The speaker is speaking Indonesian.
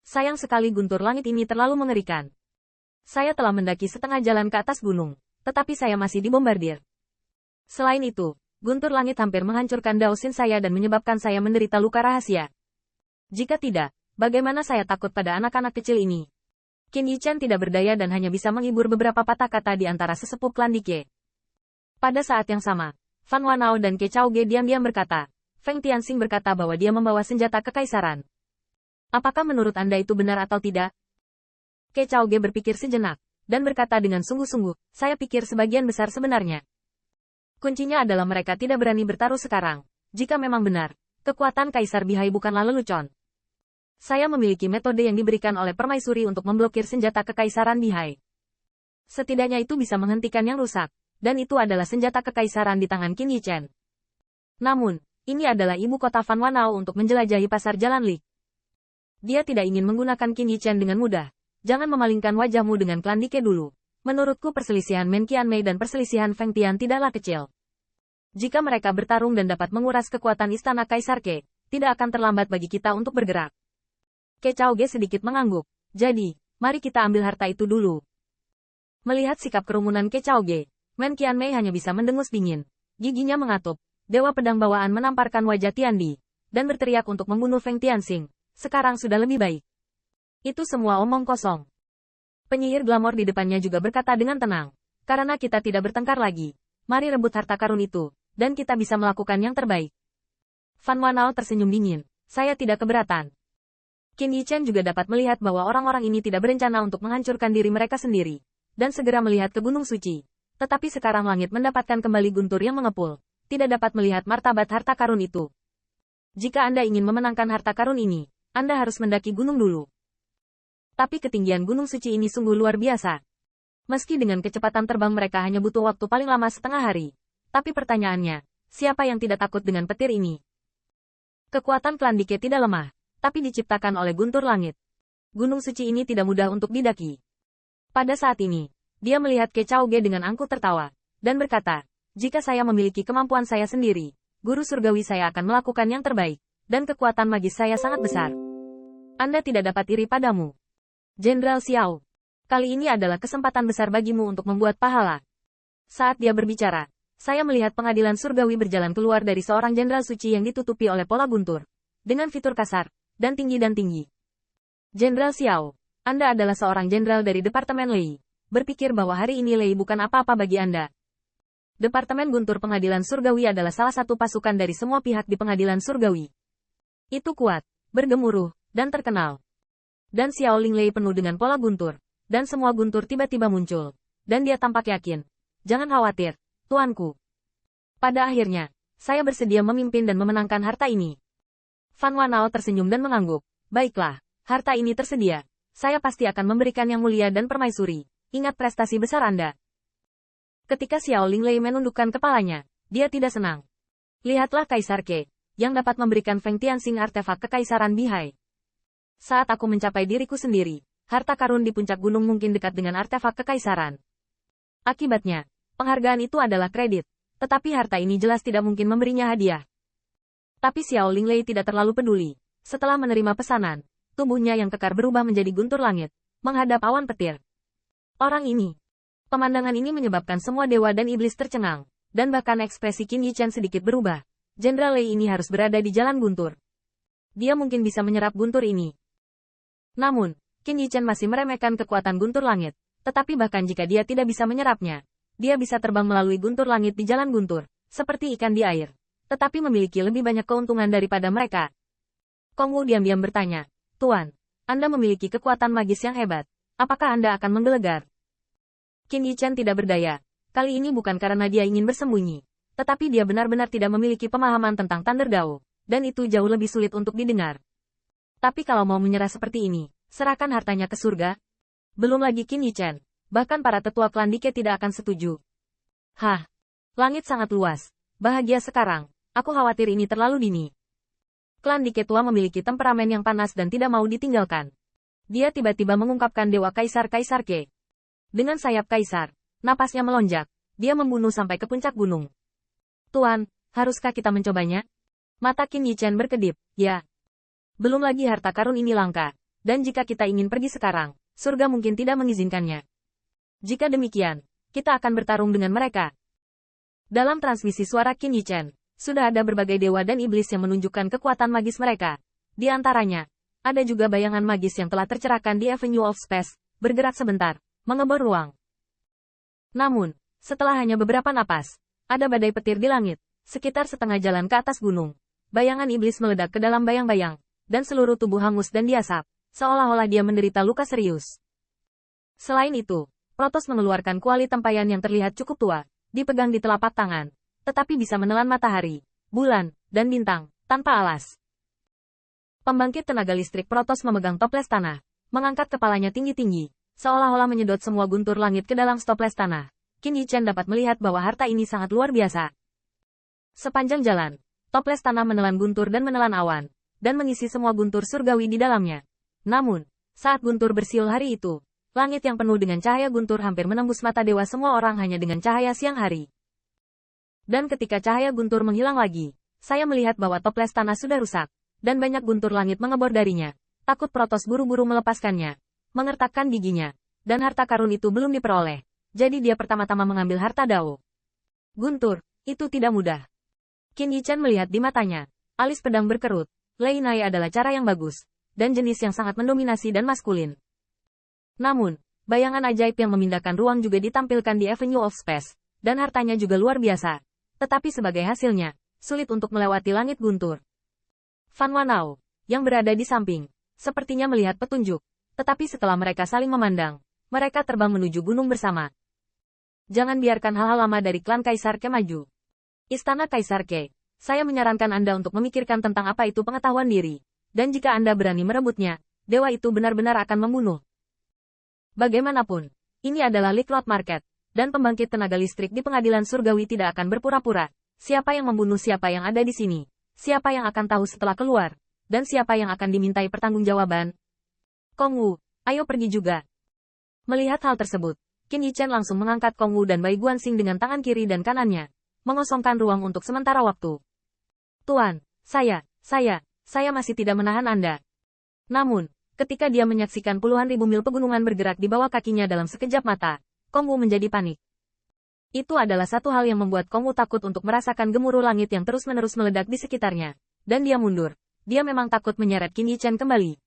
Sayang sekali guntur langit ini terlalu mengerikan. Saya telah mendaki setengah jalan ke atas gunung, tetapi saya masih dibombardir. Selain itu, guntur langit hampir menghancurkan daosin saya dan menyebabkan saya menderita luka rahasia. Jika tidak, bagaimana saya takut pada anak-anak kecil ini? Qin Yichen tidak berdaya dan hanya bisa menghibur beberapa patah kata di antara sesepuh klan Dike. Pada saat yang sama, Fan Wanao dan Ke Chao-ge diam-diam berkata, Feng Tianxing berkata bahwa dia membawa senjata kekaisaran. Apakah menurut Anda itu benar atau tidak? Ke Chao-ge berpikir sejenak, dan berkata dengan sungguh-sungguh, saya pikir sebagian besar sebenarnya. Kuncinya adalah mereka tidak berani bertaruh sekarang. Jika memang benar, kekuatan Kaisar Bihai bukanlah lelucon. Saya memiliki metode yang diberikan oleh permaisuri untuk memblokir senjata kekaisaran Bihai. Setidaknya itu bisa menghentikan yang rusak, dan itu adalah senjata kekaisaran di tangan Qin Yichen. Namun, ini adalah ibu kota Fan Wanao untuk menjelajahi pasar Jalan Li. Dia tidak ingin menggunakan Qin Yichen dengan mudah. Jangan memalingkan wajahmu dengan klan Dike dulu. Menurutku perselisihan Men Qianmei dan perselisihan Feng Tian tidaklah kecil. Jika mereka bertarung dan dapat menguras kekuatan istana Kaisar Ke, tidak akan terlambat bagi kita untuk bergerak. Ke Chao-ge sedikit mengangguk. Jadi, mari kita ambil harta itu dulu. Melihat sikap kerumunan Ke Chao-ge, Men Qianmei hanya bisa mendengus dingin. Giginya mengatup. Dewa pedang bawaan menamparkan wajah Tiandi, dan berteriak untuk membunuh Feng Tianxing. Sekarang sudah lebih baik. Itu semua omong kosong. Penyihir glamor di depannya juga berkata dengan tenang. Karena kita tidak bertengkar lagi. Mari rebut harta karun itu, dan kita bisa melakukan yang terbaik. Fan Wanao tersenyum dingin. Saya tidak keberatan. Qin Yichen juga dapat melihat bahwa orang-orang ini tidak berencana untuk menghancurkan diri mereka sendiri, dan segera melihat ke Gunung Suci. Tetapi sekarang langit mendapatkan kembali guntur yang mengepul. Tidak dapat melihat martabat harta karun itu. Jika Anda ingin memenangkan harta karun ini, Anda harus mendaki gunung dulu. Tapi ketinggian Gunung Suci ini sungguh luar biasa. Meski dengan kecepatan terbang mereka hanya butuh waktu paling lama setengah hari. Tapi pertanyaannya, siapa yang tidak takut dengan petir ini? Kekuatan klan Dike tidak lemah, tapi diciptakan oleh guntur langit. Gunung Suci ini tidak mudah untuk didaki. Pada saat ini, dia melihat Ke Chao-ge dengan angkuh tertawa, dan berkata, jika saya memiliki kemampuan saya sendiri, guru surgawi saya akan melakukan yang terbaik, dan kekuatan magis saya sangat besar. Anda tidak dapat iri padamu. Jenderal Xiao. Kali ini adalah kesempatan besar bagimu untuk membuat pahala. Saat dia berbicara, saya melihat pengadilan surgawi berjalan keluar dari seorang jenderal suci yang ditutupi oleh pola guntur, dengan fitur kasar, dan tinggi. Jenderal Xiao, Anda adalah seorang jenderal dari Departemen Lei. Berpikir bahwa hari ini Lei bukan apa-apa bagi Anda. Departemen Guntur Pengadilan Surgawi adalah salah satu pasukan dari semua pihak di Pengadilan Surgawi. Itu kuat, bergemuruh, dan terkenal. Dan Xiao Linglei penuh dengan pola guntur, dan semua guntur tiba-tiba muncul. Dan dia tampak yakin. Jangan khawatir, tuanku. Pada akhirnya, saya bersedia memimpin dan memenangkan harta ini. Fan Wanao tersenyum dan mengangguk. Baiklah, harta ini tersedia. Saya pasti akan memberikan yang mulia dan permaisuri. Ingat prestasi besar Anda. Ketika Xiao Linglei menundukkan kepalanya, dia tidak senang. Lihatlah Kaisar Ke, yang dapat memberikan Feng Tianxing artefak kekaisaran Bihai. Saat aku mencapai diriku sendiri, harta karun di puncak gunung mungkin dekat dengan artefak kekaisaran. Akibatnya, penghargaan itu adalah kredit, tetapi harta ini jelas tidak mungkin memberinya hadiah. Tapi Xiao Linglei tidak terlalu peduli. Setelah menerima pesanan, tubuhnya yang kekar berubah menjadi guntur langit, menghadap awan petir. Orang ini. Pemandangan ini menyebabkan semua dewa dan iblis tercengang, dan bahkan ekspresi Qin Yichen sedikit berubah. Jenderal Lei ini harus berada di jalan guntur. Dia mungkin bisa menyerap guntur ini. Namun, Qin Yichen masih meremehkan kekuatan guntur langit, tetapi bahkan jika dia tidak bisa menyerapnya, dia bisa terbang melalui guntur langit di jalan guntur, seperti ikan di air, tetapi memiliki lebih banyak keuntungan daripada mereka. Kong Wu diam-diam bertanya, Tuan, Anda memiliki kekuatan magis yang hebat, apakah Anda akan menggelegar? Qin Yichen tidak berdaya. Kali ini bukan karena dia ingin bersembunyi, tetapi dia benar-benar tidak memiliki pemahaman tentang Thunder Dao, dan itu jauh lebih sulit untuk didengar. Tapi kalau mau menyerah seperti ini, serahkan hartanya ke surga. Belum lagi Qin Yichen, bahkan para tetua klan Dike tidak akan setuju. Hah, langit sangat luas. Bahagia sekarang, aku khawatir ini terlalu dini. Klan Dike tua memiliki temperamen yang panas dan tidak mau ditinggalkan. Dia tiba-tiba mengungkapkan Dewa Kaisar Ke. Dengan sayap kaisar, napasnya melonjak, dia membunuh sampai ke puncak gunung. Tuan, haruskah kita mencobanya? Mata Qin Yichen berkedip, ya. Belum lagi harta karun ini langka, dan jika kita ingin pergi sekarang, surga mungkin tidak mengizinkannya. Jika demikian, kita akan bertarung dengan mereka. Dalam transmisi suara Qin Yichen, sudah ada berbagai dewa dan iblis yang menunjukkan kekuatan magis mereka. Di antaranya, ada juga bayangan magis yang telah tercerahkan di Avenue of Space, bergerak sebentar, mengebor ruang. Namun, setelah hanya beberapa napas, ada badai petir di langit, sekitar setengah jalan ke atas gunung. Bayangan iblis meledak ke dalam bayang-bayang, dan seluruh tubuh hangus dan diasap, seolah-olah dia menderita luka serius. Selain itu, Protoss mengeluarkan kuali tempayan yang terlihat cukup tua, dipegang di telapak tangan, tetapi bisa menelan matahari, bulan, dan bintang, tanpa alas. Pembangkit tenaga listrik Protoss memegang toples tanah, mengangkat kepalanya tinggi-tinggi, seolah-olah menyedot semua guntur langit ke dalam toples tanah. Qin Yichen dapat melihat bahwa harta ini sangat luar biasa. Sepanjang jalan, toples tanah menelan guntur dan menelan awan, dan mengisi semua guntur surgawi di dalamnya. Namun, saat guntur bersiul hari itu, langit yang penuh dengan cahaya guntur hampir menembus mata dewa semua orang hanya dengan cahaya siang hari. Dan ketika cahaya guntur menghilang lagi, saya melihat bahwa toples tanah sudah rusak, dan banyak guntur langit mengebor darinya. Takut Protoss buru-buru melepaskannya, mengertakkan giginya, dan harta karun itu belum diperoleh. Jadi dia pertama-tama mengambil harta Dao. Guntur, itu tidak mudah. Qin Yichen melihat di matanya, alis pedang berkerut. Lei Nai adalah cara yang bagus, dan jenis yang sangat mendominasi dan maskulin. Namun, bayangan ajaib yang memindahkan ruang juga ditampilkan di Avenue of Space, dan hartanya juga luar biasa. Tetapi sebagai hasilnya, sulit untuk melewati langit guntur. Fan Wanao, yang berada di samping, sepertinya melihat petunjuk, tetapi setelah mereka saling memandang, mereka terbang menuju gunung bersama. Jangan biarkan hal-hal lama dari klan Kaisar Ke maju. Istana Kaisar Ke, saya menyarankan Anda untuk memikirkan tentang apa itu pengetahuan diri, dan jika Anda berani merebutnya, dewa itu benar-benar akan membunuh. Bagaimanapun, ini adalah Liquid Market, dan pembangkit tenaga listrik di pengadilan surgawi tidak akan berpura-pura. Siapa yang membunuh siapa yang ada di sini? Siapa yang akan tahu setelah keluar? Dan siapa yang akan dimintai pertanggungjawaban? Kong Wu, ayo pergi juga. Melihat hal tersebut, Qin Yichen langsung mengangkat Kong Wu dan Bai Guanxing dengan tangan kiri dan kanannya, mengosongkan ruang untuk sementara waktu. Tuan, saya masih tidak menahan Anda. Namun, ketika dia menyaksikan puluhan ribu mil pegunungan bergerak di bawah kakinya dalam sekejap mata, Kong Wu menjadi panik. Itu adalah satu hal yang membuat Kong Wu takut untuk merasakan gemuruh langit yang terus-menerus meledak di sekitarnya. Dan dia mundur. Dia memang takut menyeret Qin Yichen kembali.